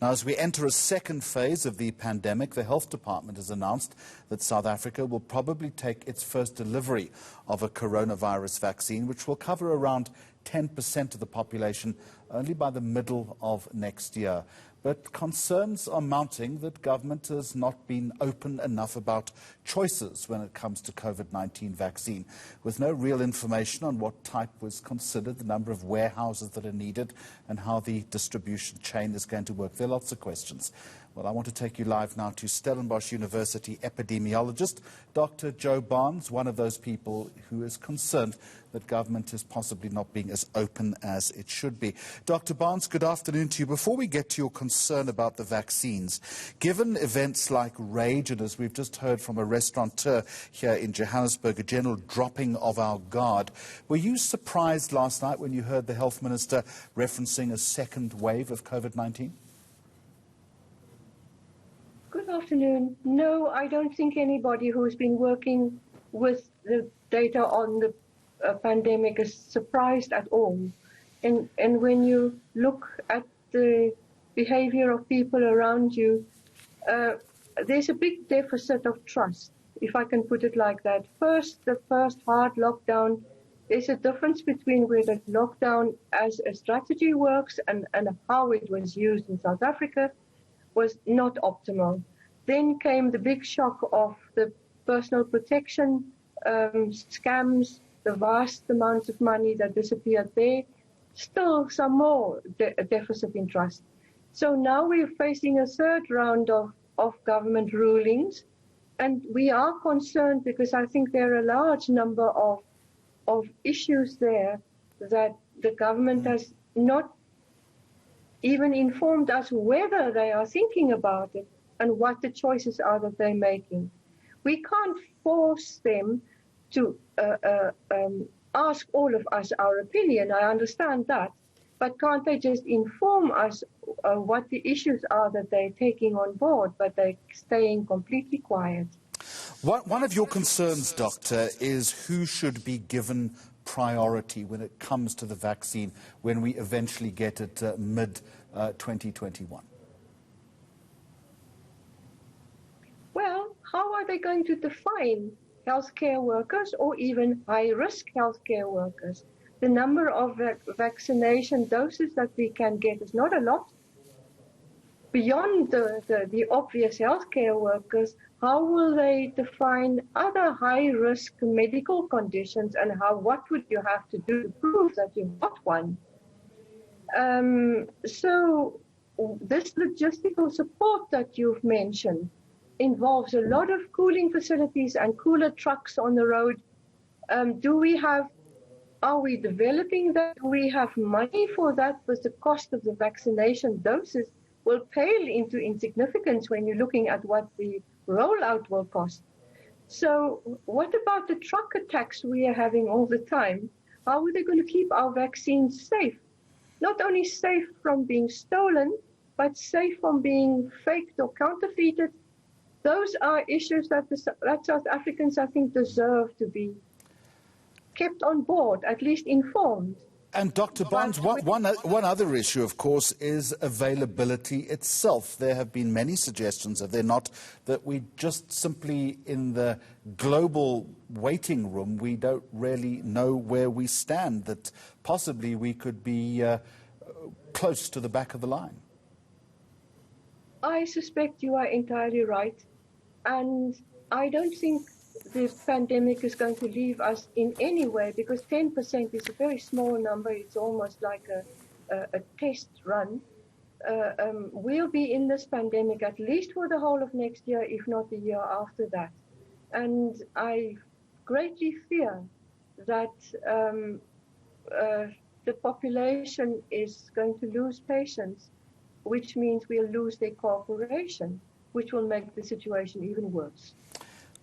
Now, as we enter a second phase of the pandemic, the Health Department has announced that South Africa will probably take its first delivery of a coronavirus vaccine, which will cover around 10% of the population only by the middle of next year. But concerns are mounting that government has not been open enough about choices when it comes to COVID-19 vaccine, with no real information on what type was considered, the number of warehouses that are needed, and how the distribution chain is going to work. There are lots of questions. Well, I want to take you live now to Stellenbosch University epidemiologist, Dr. Joe Barnes, one of those people who is concerned that government is possibly not being as open as it should be. Dr. Barnes, good afternoon to you. Before we get to your concern about the vaccines, given events like rage, and as we've just heard from a restaurateur here in Johannesburg, a general dropping of our guard, were you surprised last night when you heard the Health Minister referencing a second wave of COVID-19? Good afternoon. No, I don't think anybody who's been working with the data on the pandemic is surprised at all. And when you look at the behavior of people around you, there's a big deficit of trust, if I can put it like that. The first hard lockdown, there's a difference between whether lockdown as a strategy works and how it was used in South Africa was not optimal. Then came the big shock of the personal protection scams, the vast amounts of money that disappeared there, still some more deficit in trust. So now we're facing a third round of government rulings, and we are concerned because I think there are a large number of issues there that the government has not even informed us whether they are thinking about it and what the choices are that they're making. We can't force them to ask all of us our opinion. I understand that. But can't they just inform us what the issues are that they're taking on board, but they're staying completely quiet? One of your concerns, Doctor, is who should be given priority when it comes to the vaccine when we eventually get it mid-2021. Well, how are they going to define healthcare workers or even high-risk healthcare workers? The number of vaccination doses that we can get is not a lot. Beyond the obvious healthcare workers, how will they define other high-risk medical conditions, and what would you have to do to prove that you've got one? So this logistical support that you've mentioned involves a lot of cooling facilities and cooler trucks on the road. Are we developing that? Do we have money for that? Because the cost of the vaccination doses will pale into insignificance when you're looking at what the rollout will cost. So what about the truck attacks we are having all the time? How are they going to keep our vaccines safe? Not only safe from being stolen, but safe from being faked or counterfeited. Those are issues that South Africans, I think, deserve to be kept on board, at least informed. And Dr. Barnes, one other issue, of course, is availability itself. There have been many suggestions, have there not, that we just simply, in the global waiting room, we don't really know where we stand, that possibly we could be close to the back of the line. I suspect you are entirely right. And I don't think the pandemic is going to leave us in any way, because 10% is a very small number. It's almost like a test run. We'll be in this pandemic at least for the whole of next year, if not the year after that. And I greatly fear that the population is going to lose patience, which means we'll lose their cooperation, which will make the situation even worse.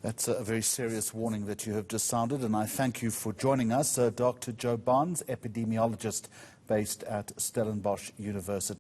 That's a very serious warning that you have just sounded, and I thank you for joining us. Dr. Joe Barnes, epidemiologist based at Stellenbosch University.